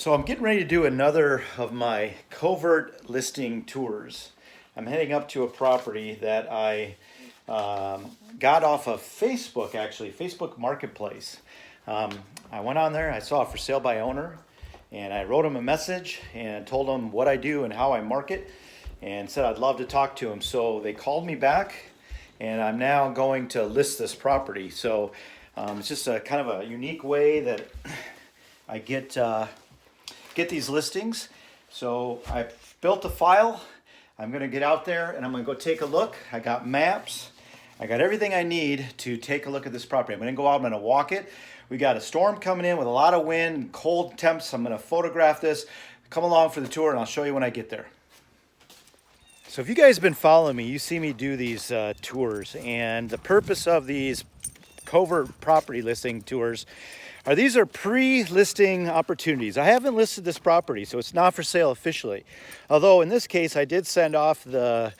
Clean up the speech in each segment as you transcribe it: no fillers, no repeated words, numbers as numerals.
So I'm getting ready to do another of my covert listing tours. I'm heading up to a property that I got off of Facebook, actually, Facebook Marketplace. I went on there, I saw it for sale by owner, and I wrote him a message and told him what I do and how I market, and said I'd love to talk to him. So they called me back, and I'm now going to list this property. So it's just a kind of a unique way that I get these listings. So I built a file. I'm going to get out there and I'm going to go take a look. I got maps. I got everything I need to take a look at this property. I'm going to go out, I'm going to walk it. We got a storm coming in with a lot of wind and cold temps. I'm going to photograph this. Come along for the tour and I'll show you when I get there. So if you guys have been following me, you see me do these tours, and the purpose of these covert property listing tours are these are pre-listing opportunities. I haven't listed this property, so it's not for sale officially. Although in this case, I did send off the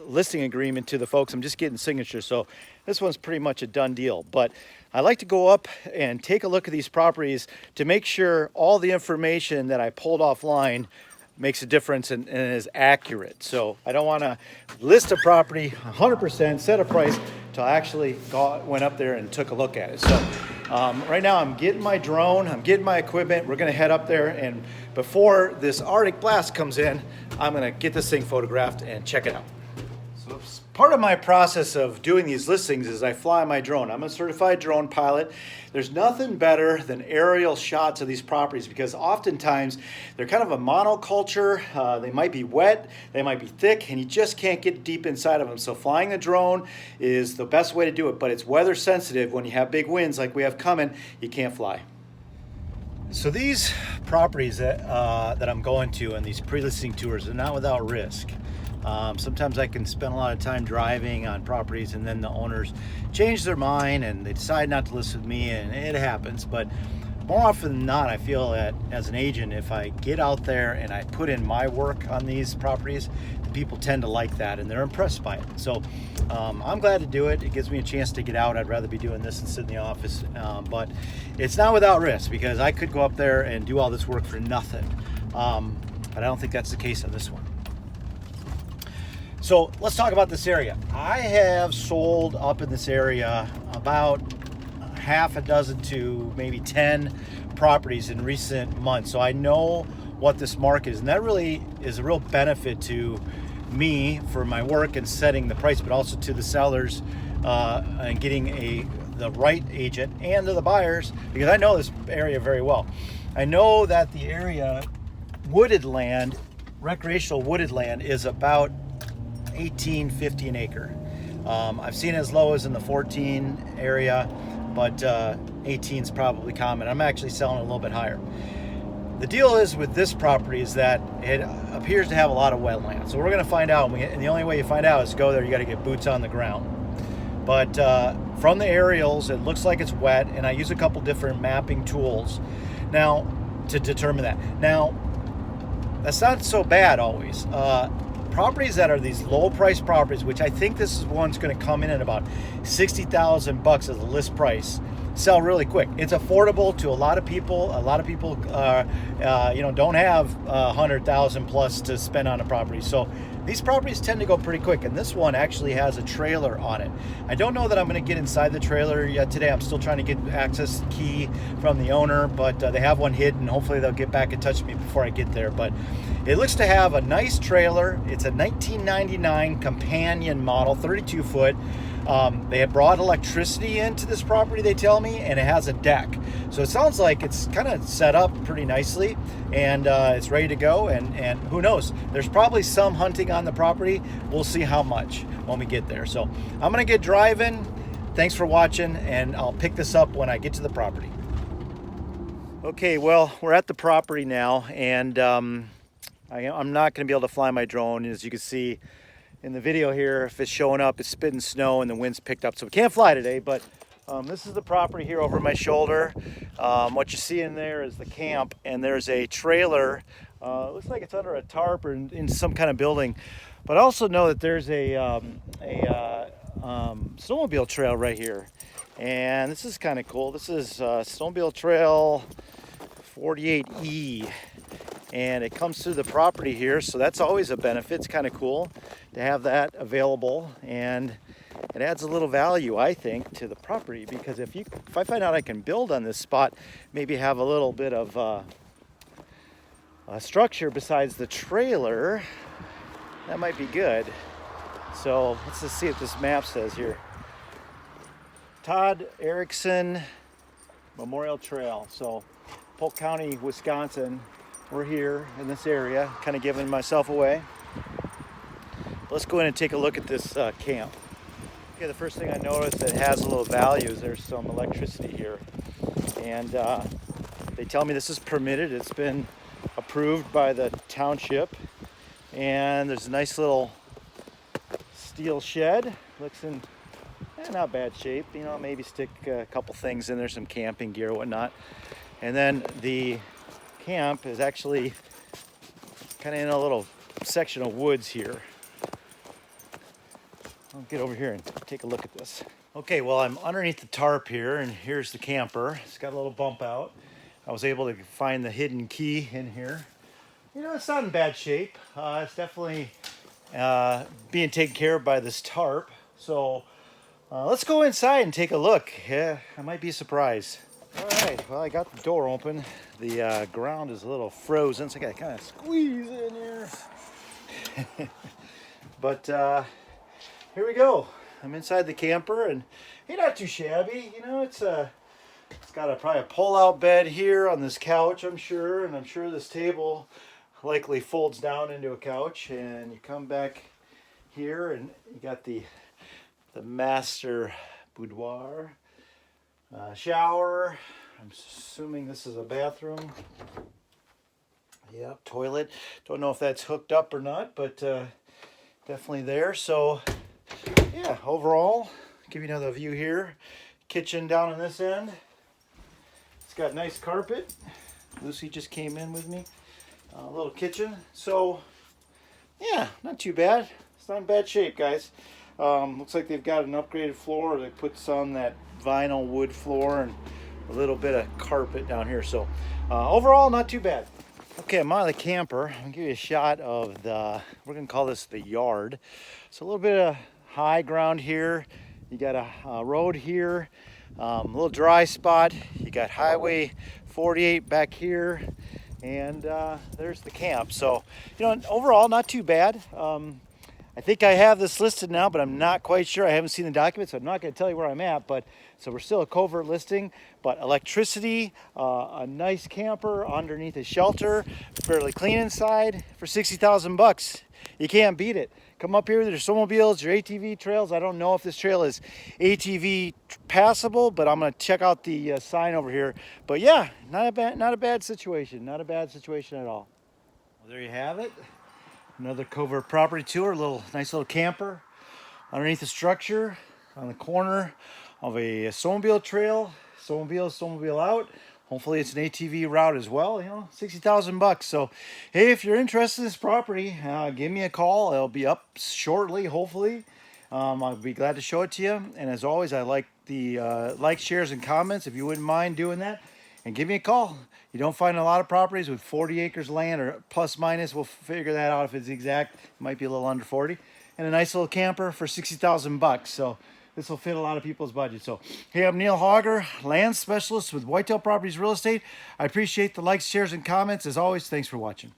listing agreement to the folks. I'm just getting signatures, so this one's pretty much a done deal. But I like to go up and take a look at these properties to make sure all the information that I pulled offline makes a difference and is accurate. So I don't want to list a property 100%, set a price, till I actually went up there and took a look at it. So right now I'm getting my drone, I'm getting my equipment. We're going to head up there, and before this Arctic blast comes in, I'm going to get this thing photographed and check it out. So part of my process of doing these listings is I fly my drone. I'm a certified drone pilot. There's nothing better than aerial shots of these properties because oftentimes they're kind of a monoculture. They might be wet, they might be thick, and you just can't get deep inside of them. So flying the drone is the best way to do it, but it's weather sensitive. When you have big winds like we have coming, you can't fly. So these properties that I'm going to and these pre-listing tours are not without risk. Sometimes I can spend a lot of time driving on properties and then the owners change their mind and they decide not to list with me, and it happens. But more often than not, I feel that as an agent, if I get out there and I put in my work on these properties, the people tend to like that and they're impressed by it. So I'm glad to do it. It gives me a chance to get out. I'd rather be doing this than sit in the office. But it's not without risk because I could go up there and do all this work for nothing. But I don't think that's the case on this one. So let's talk about this area. I have sold up in this area about half a dozen to maybe 10 properties in recent months. So I know what this market is, and that really is a real benefit to me for my work and setting the price, but also to the sellers and getting the right agent and to the buyers, because I know this area very well. I know that the area wooded land, recreational wooded land, is about $18.50 an acre. I've seen as low as in the 14 area, but 18 is probably common. I'm actually selling it a little bit higher. The deal is with this property is that it appears to have a lot of wetlands. So we're going to find out, and the only way you find out is to go there. You got to get boots on the ground. But from the aerials, it looks like it's wet, and I use a couple different mapping tools now to determine that. Now, that's not so bad always. Properties that are these low price properties, which I think this is one's going to come in at about $60,000 as a list price, sell really quick. It's affordable to a lot of people. A lot of people, don't have 100,000 plus to spend on a property. So these properties tend to go pretty quick, and this one actually has a trailer on it. I don't know that I'm going to get inside the trailer yet today. I'm still trying to get access key from the owner, but they have one hidden. Hopefully they'll get back in touch with me before I get there. But it looks to have a nice trailer. It's a 1999 companion model, 32 foot. They have brought electricity into this property, they tell me, and it has a deck. So it sounds like it's kind of set up pretty nicely, and it's ready to go. And who knows? There's probably some hunting on the property. We'll see how much when we get there. So I'm going to get driving. Thanks for watching, and I'll pick this up when I get to the property. Okay, well, we're at the property now, and I'm not going to be able to fly my drone. As you can see in the video here, if it's showing up, it's spitting snow and the wind's picked up, so we can't fly today. But this is the property here over my shoulder. What you see in there is the camp, and there's a trailer. Looks like it's under a tarp or in some kind of building. But I also know that there's a snowmobile trail right here, and this is kind of cool. This is snowmobile trail 48E, and it comes through the property here, so that's always a benefit. It's kind of cool to have that available, and it adds a little value, I think, to the property, because if I find out I can build on this spot, maybe have a little bit of a structure besides the trailer, that might be good. So let's just see what this map says here. Todd Erickson Memorial Trail. So Polk County, Wisconsin. We're here in this area, kind of giving myself away. Let's go in and take a look at this camp. Okay, the first thing I noticed that has a little value is there's some electricity here. And they tell me this is permitted. It's been approved by the township. And there's a nice little steel shed. Looks in not bad shape. You know, maybe stick a couple things in there, some camping gear, whatnot. And then the camp is actually kind of in a little section of woods here. I'll get over here and take a look at this. Okay, well, I'm underneath the tarp here, and here's the camper. It's got a little bump out. I was able to find the hidden key in here. You know, it's not in bad shape. It's definitely being taken care of by this tarp. So let's go inside and take a look. Yeah, I might be surprised. All right, well, I got the door open. The ground is a little frozen, so I gotta kind of squeeze in here. But here we go. I'm inside the camper, and hey, not too shabby. You know, it's got probably a pull-out bed here on this couch, I'm sure, and I'm sure this table likely folds down into a couch. And you come back here, and you got the master boudoir. Shower. I'm assuming this is a bathroom. Yep, toilet. Don't know if that's hooked up or not, but definitely there. So yeah, overall, give you another view here. Kitchen down on this end. It's got nice carpet. Lucy just came in with me. A little kitchen. So yeah, not too bad. It's not in bad shape, guys. Looks like they've got an upgraded floor. They put some that vinyl wood floor and a little bit of carpet down here. So overall, not too bad. Okay, I'm out of the camper. I'm gonna give you a shot of we're gonna call this the yard. So a little bit of high ground here. You got a road here, a little dry spot. You got Highway 48 back here, and there's the camp. So, you know, overall, not too bad. I think I have this listed now, but I'm not quite sure. I haven't seen the documents, so I'm not going to tell you where I'm at. But so we're still a covert listing, but electricity, a nice camper underneath a shelter, fairly clean inside for 60,000 bucks. You can't beat it. Come up here with your snowmobiles, your ATV trails. I don't know if this trail is ATV passable, but I'm going to check out the sign over here. But yeah, not a bad situation. Not a bad situation at all. Well, there you have it. Another covert property tour, nice little camper underneath the structure on the corner of a snowmobile trail. Snowmobile out. Hopefully it's an ATV route as well. You know, 60,000 bucks. So, hey, if you're interested in this property, give me a call. It'll be up shortly, hopefully. I'll be glad to show it to you. And as always, I like the likes, shares, and comments. If you wouldn't mind doing that, and give me a call. You don't find a lot of properties with 40 acres land or plus minus. We'll figure that out if it's exact. It might be a little under 40. And a nice little camper for 60,000 bucks. So this will fit a lot of people's budget. So hey, I'm Neil Hogger, land specialist with Whitetail Properties Real Estate. I appreciate the likes, shares, and comments. As always, thanks for watching.